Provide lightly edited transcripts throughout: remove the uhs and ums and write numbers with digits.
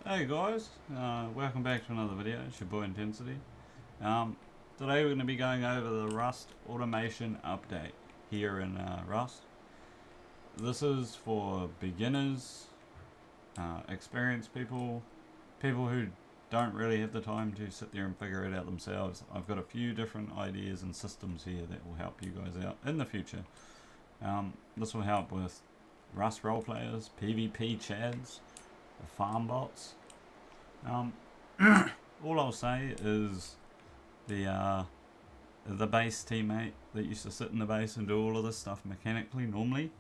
Hey guys, welcome back to another video. It's your boy Intensity. Today we're going to be going over the Rust automation update here in Rust. This is for beginners, experienced people, people who don't really have the time to sit there and figure it out themselves. I've got a few different ideas and systems here that will help you guys out in the future. This will help with Rust role players, PvP chads, the farm bots. All I'll say is the base teammate that used to sit in the base and do all of this stuff mechanically normally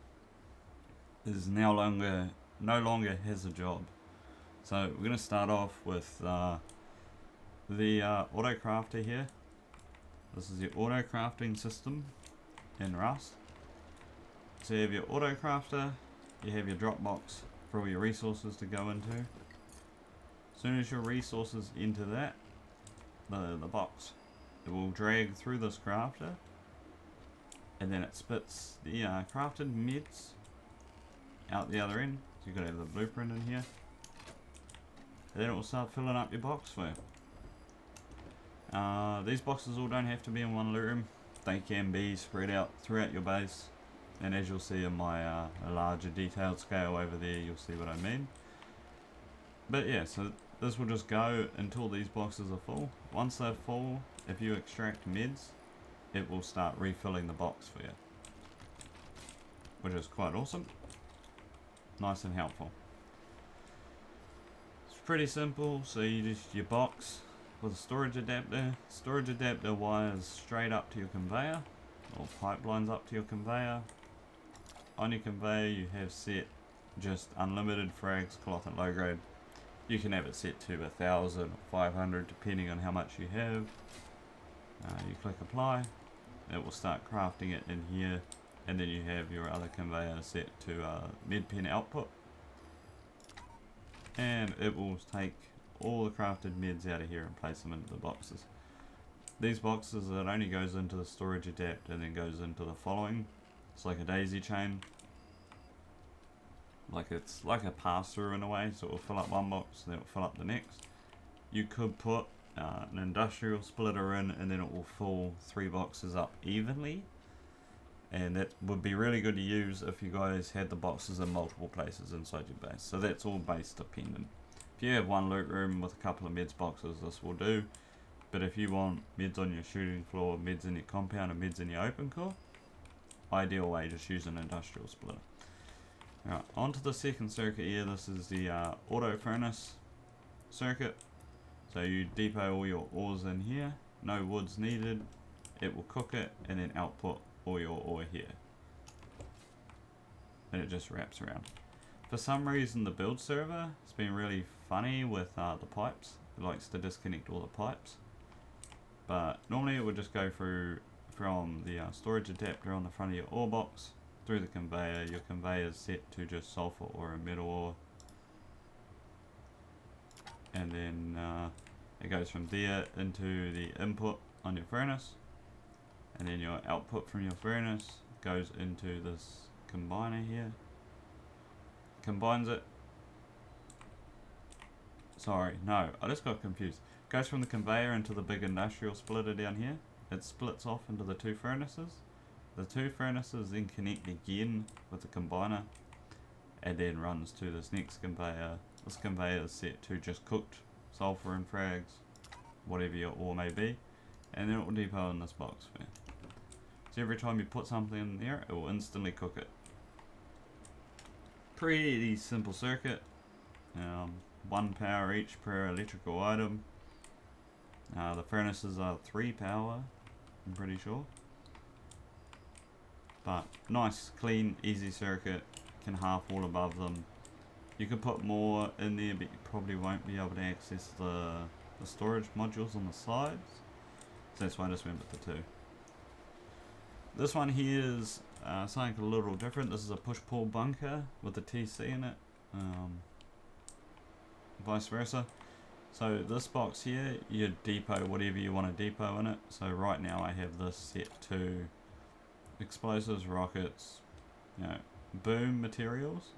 is no longer has a job. So we're gonna start off with the auto crafter here. This is your auto crafting system in Rust. So you have your auto crafter, you have your drop box for all your resources to go into. As soon as your resources enter that, the box, it will drag through this crafter, and then it spits the crafted meds out the other end. So you've got to have the blueprint in here, and then it will start filling up your box for you. These boxes all don't have to be in one loot room. They can be spread out throughout your base, and as you'll see in my larger detailed scale over there, you'll see what I mean. But yeah, so this will just go until these boxes are full. Once they're full, if you extract meds, it will start refilling the box for you, which is quite awesome. Nice and helpful. It's pretty simple. So you just your box with a storage adapter. Storage adapter wires straight up to your conveyor, or pipelines up to your conveyor. On your conveyor you have set just unlimited frags, cloth and low grade. You can have it set to 1,000 or 500 depending on how much you have. You click apply, it will start crafting it in here, and then you have your other conveyor set to med pen output, and it will take all the crafted meds out of here and place them into the boxes. These boxes, it only goes into the storage adapter and then goes into the following. It's like a daisy chain. It's like a pass-through in a way, so it will fill up one box, then it will fill up the next. You could put an industrial splitter in, and then it will fill 3 boxes up evenly, and that would be really good to use if you guys had the boxes in multiple places inside your base. So that's all base dependent. If you have one loot room with a couple of meds boxes, this will do. But if you want meds on your shooting floor, meds in your compound, and meds in your open core, ideal way, just use an industrial splitter. Alright, onto the second circuit here. This is the auto furnace circuit. So you depot all your ores in here, no woods needed. It will cook it and then output all your ore here. And it just wraps around. For some reason the build server has been really funny with the pipes. It likes to disconnect all the pipes. But normally it would just go through from the storage adapter on the front of your ore box through the conveyor. Your conveyor is set to just sulfur or a metal ore, and then it goes from there into the input on your furnace, and then your output from your furnace goes into this combiner here, combines it. Sorry, no, I just got confused. Goes from the conveyor into the big industrial splitter down here. It splits off into the 2 furnaces. The 2 furnaces then connect again with the combiner, and then runs to this next conveyor. This conveyor is set to just cooked sulfur and frags, whatever your ore may be, and then it will depot in this box for you. So every time you put something in there, it will instantly cook it. Pretty simple circuit. 1 power each per electrical item. The furnaces are 3 power, I'm pretty sure. But nice, clean, easy circuit. Can half all above them. You could put more in there, but you probably won't be able to access the storage modules on the sides. So that's why I just went with the 2. This one here is something a little different. This is a push-pull bunker with a TC in it. Vice versa. So this box here, you depot whatever you want to depot in it. So right now I have this set to explosives, rockets, boom materials,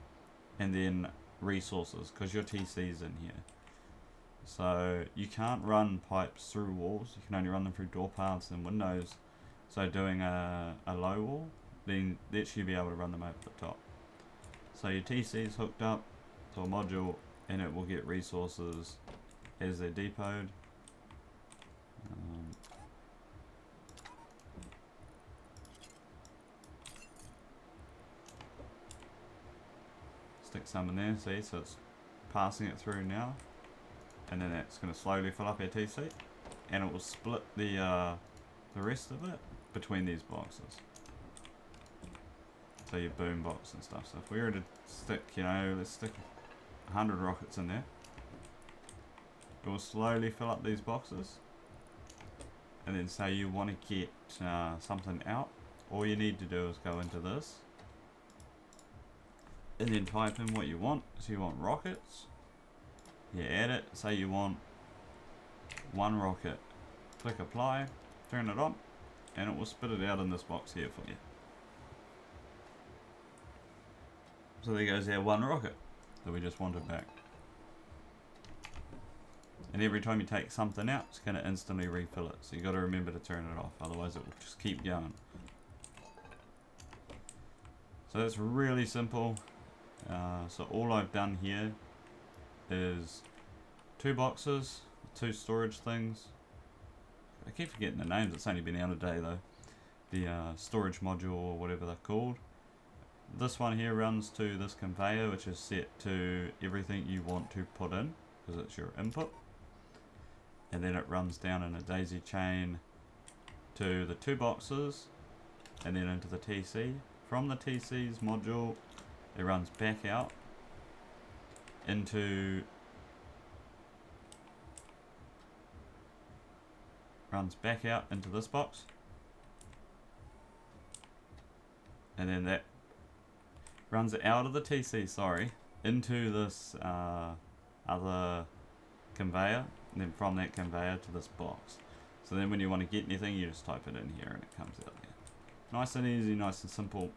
and then resources, because your TC's in here. So you can't run pipes through walls, you can only run them through door paths and windows. So doing a low wall, then lets you be able to run them over the top. So your TC is hooked up to a module and it will get resources as they're depoted. Stick some in there, see, so it's passing it through now, and then that's going to slowly fill up our TC, and it will split the rest of it between these boxes. So your boom box and stuff. So if we were to stick, you know, let's stick 100 rockets in there, it will slowly fill up these boxes. And then say you want to get something out, all you need to do is go into this and then type in what you want. So you want rockets, you add it, say you want 1 rocket, click apply, turn it on, and it will spit it out in this box here for you. So there goes our 1 rocket that we just wanted back. And every time you take something out, it's going to instantly refill it. So you got to remember to turn it off, otherwise it will just keep going. So that's really simple. So all I've done here is 2 boxes, 2 storage things. I keep forgetting the names, it's only been out a day though. The storage module or whatever they're called. This one here runs to this conveyor, which is set to everything you want to put in, because it's your input. And then it runs down in a daisy chain to the 2 boxes, and then into the TC. From the TC's module, it runs back out into this box, and then that runs it out of the TC, sorry, into this other conveyor, and then from that conveyor to this box. So then when you want to get anything, you just type it in here and it comes out there. Nice and easy, nice and simple.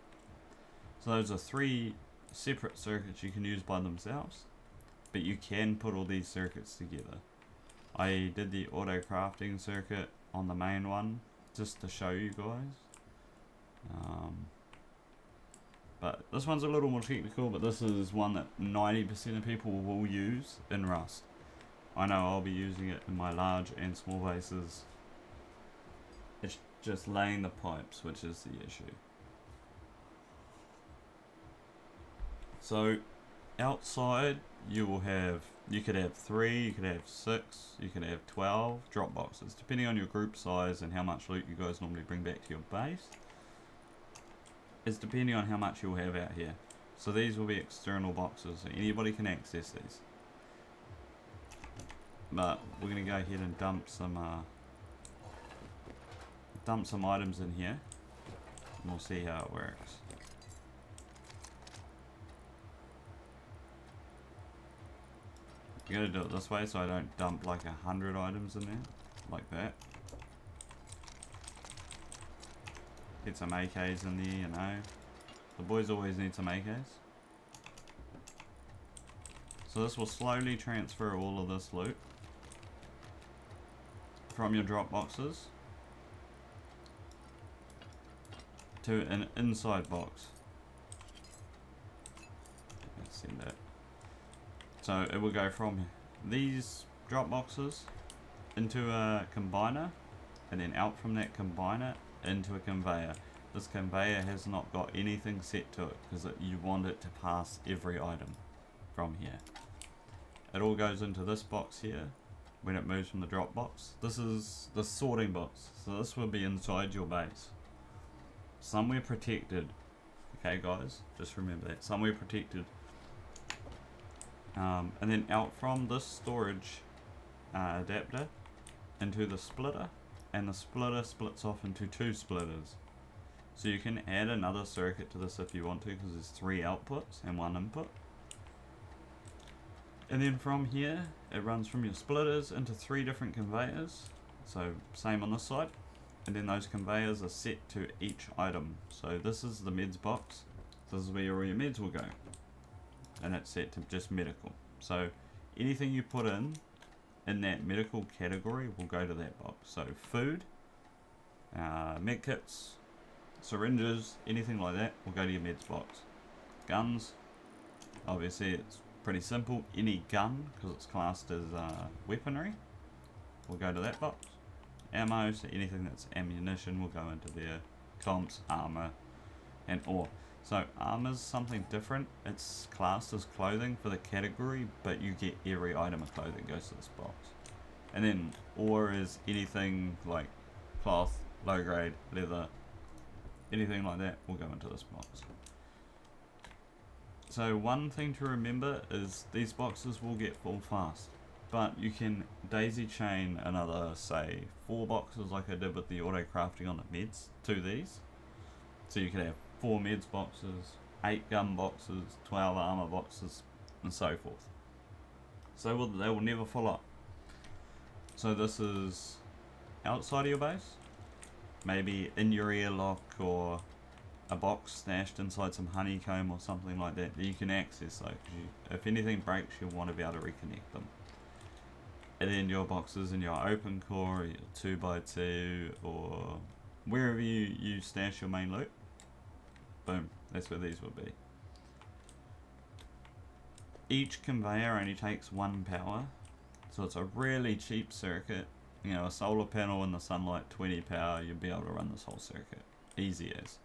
So those are 3 separate circuits you can use by themselves, but you can put all these circuits together. I did the auto crafting circuit on the main one just to show you guys. But this one's a little more technical, but this is one that 90% of people will use in Rust. I know I'll be using it in my large and small bases. It's just laying the pipes which is the issue. So outside you could have 3, you could have 6, you could have 12 drop boxes, depending on your group size and how much loot you guys normally bring back to your base. It's depending on how much you'll have out here. So these will be external boxes, so anybody can access these. But we're going to go ahead and dump some items in here, and we'll see how it works. I'm going to do it this way so I don't dump like 100 items in there, like that. Get some AKs in there, you know. The boys always need some AKs. So this will slowly transfer all of this loot from your drop boxes to an inside box. Let's see that. So it will go from these drop boxes into a combiner, and then out from that combiner into a conveyor. This conveyor has not got anything set to it because you want it to pass every item from here. It all goes into this box here when it moves from the drop box. This is the sorting box, so this will be inside your base, somewhere protected. Okay guys, just remember that, somewhere protected. And then out from this storage adapter into the splitter, and the splitter splits off into 2 splitters. So you can add another circuit to this if you want to, because there's 3 outputs and 1 input. And then from here, it runs from your splitters into 3 different conveyors. So same on this side. And then those conveyors are set to each item. So this is the meds box. This is where all your meds will go. And it's set to just medical. So anything you put in in that medical category will go to that box. So food, med kits, syringes, anything like that will go to your meds box. Guns, obviously it's pretty simple. Any gun, because it's classed as weaponry, will go to that box. Ammo, so anything that's ammunition will go into there. Comps, armor, and ore. So armor's something different. It's classed as clothing for the category, but you get every item of clothing goes to this box. And then ore is anything like cloth, low grade, leather, anything like that will go into this box. So one thing to remember is these boxes will get full fast, but you can daisy chain another, say, 4 boxes like I did with the auto crafting on the meds to these. So you could have 4 meds boxes, 8 gun boxes, 12 armor boxes, and so forth. So they will never fill up. So this is outside of your base, maybe in your airlock or a box stashed inside some honeycomb or something like that you can access though, because if anything breaks you'll want to be able to reconnect them. And then your boxes in your open core, your 2x2 or wherever you stash your main loot, boom, that's where these will be. Each conveyor only takes 1 power, so it's a really cheap circuit. You know, a solar panel in the sunlight, 20 power, you'll be able to run this whole circuit, easy as.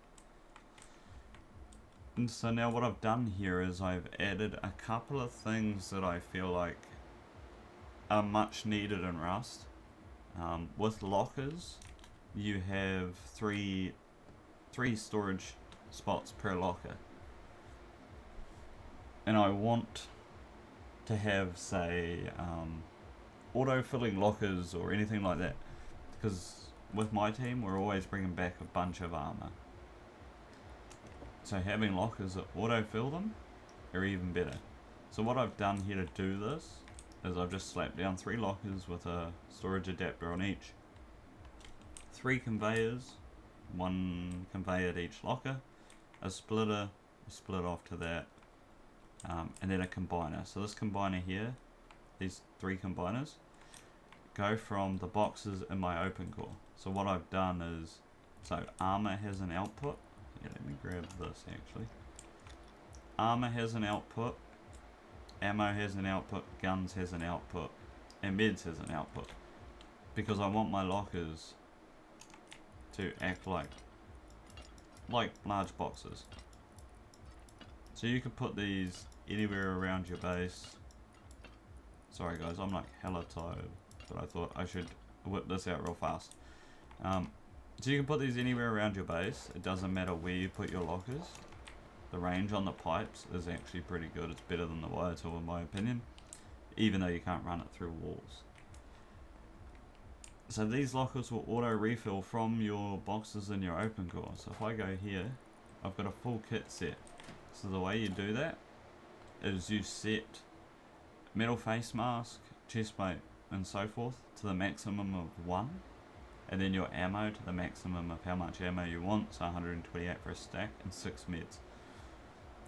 And so now what I've done here is I've added a couple of things that I feel like are much needed in Rust. With lockers, you have three storage spots per locker. And I want to have, say, auto-filling lockers or anything like that. Because with my team, we're always bringing back a bunch of armor. So having lockers that auto-fill them are even better. So what I've done here to do this is I've just slapped down 3 lockers with a storage adapter on each. 3 conveyors, 1 conveyor at each locker, a splitter, a split off to that, and then a combiner. So this combiner here, these 3 combiners, go from the boxes in my open core. So what I've done is, so armor has an output. Yeah, let me grab this actually. Armor has an output, ammo has an output, guns has an output, and meds has an output. Because I want my lockers to act like large boxes. So you could put these anywhere around your base. Sorry guys, I'm like hella tired, but I thought I should whip this out real fast. So you can put these anywhere around your base. It doesn't matter where you put your lockers. The range on the pipes is actually pretty good. It's better than the wire tool in my opinion, even though you can't run it through walls. So these lockers will auto refill from your boxes in your open core. So if I go here, I've got a full kit set. So the way you do that is you set metal face mask, chest plate and so forth to the maximum of 1. And then your ammo to the maximum of how much ammo you want, so 128 for a stack and 6 meds.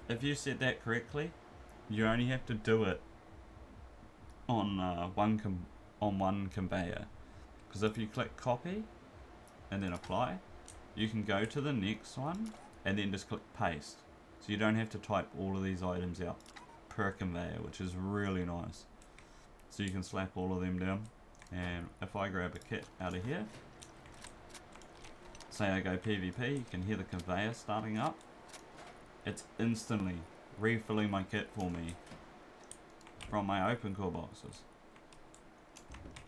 If you set that correctly, you only have to do it on one conveyor. Because if you click copy and then apply, you can go to the next one and then just click paste. So you don't have to type all of these items out per conveyor, which is really nice. So you can slap all of them down. And if I grab a kit out of here, say I go PvP, you can hear the conveyor starting up. It's instantly refilling my kit for me from my open core boxes.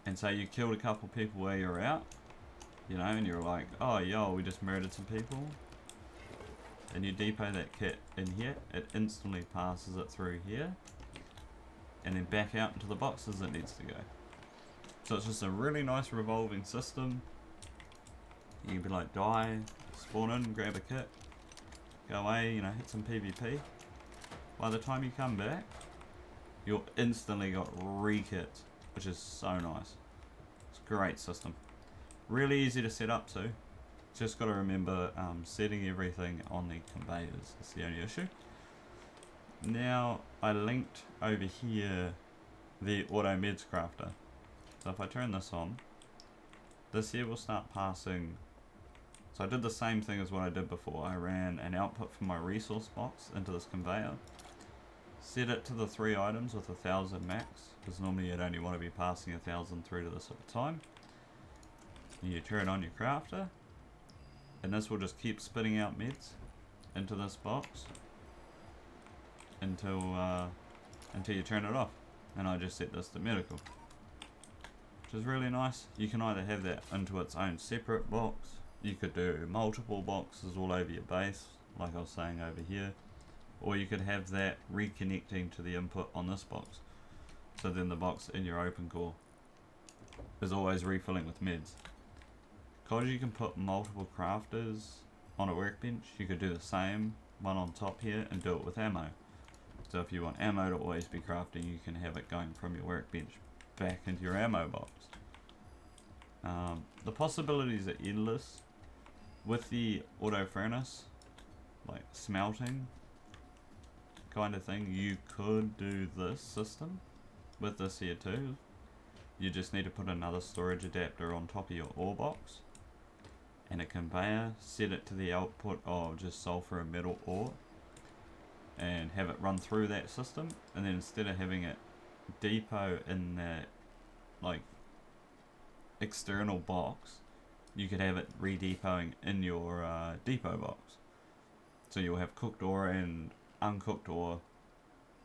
And say you killed a couple people where you're out, you know, and you're like, oh yo, we just murdered some people. And you depot that kit in here, it instantly passes it through here, and then back out into the boxes it needs to go. So it's just a really nice revolving system. You can be like, die, spawn in, grab a kit, go away, you know, hit some PvP. By the time you come back, you'll instantly got re-kits, which is so nice. It's a great system. Really easy to set up too. Just got to remember setting everything on the conveyors is the only issue. Now I linked over here the Auto Meds Crafter. So if I turn this on, this here will start passing. So I did the same thing as what I did before. I ran an output from my resource box into this conveyor, set it to the 3 items with 1,000 max, because normally you'd only want to be passing 1,000 through to this at a time. And you turn on your crafter, and this will just keep spitting out meds into this box until you turn it off. And I just set this to medical, which is really nice. You can either have that into its own separate box, you could do multiple boxes all over your base, like I was saying over here, or you could have that reconnecting to the input on this box. So then the box in your open core is always refilling with meds. Because you can put multiple crafters on a workbench, you could do the same one on top here and do it with ammo. So if you want ammo to always be crafting, you can have it going from your workbench back into your ammo box. The possibilities are endless. With the auto furnace, like smelting kind of thing, you could do this system with this here too. You just need to put another storage adapter on top of your ore box and a conveyor, set it to the output of just sulfur and metal ore, and have it run through that system. And then instead of having it depot in that like external box, you could have it re-depoting in your depot box. So you'll have cooked ore and uncooked ore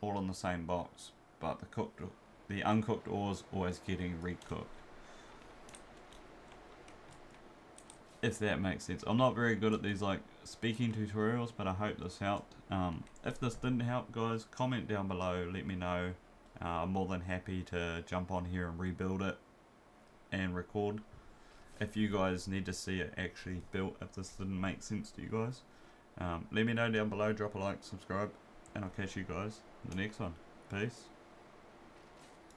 all in the same box, but the uncooked ore's always getting recooked. If that makes sense. I'm not very good at these like speaking tutorials, but I hope this helped. If this didn't help, guys, comment down below, let me know. I'm more than happy to jump on here and rebuild it and record. If you guys need to see it actually built, if this didn't make sense to you guys, let me know down below, drop a like, subscribe, and I'll catch you guys in the next one. Peace.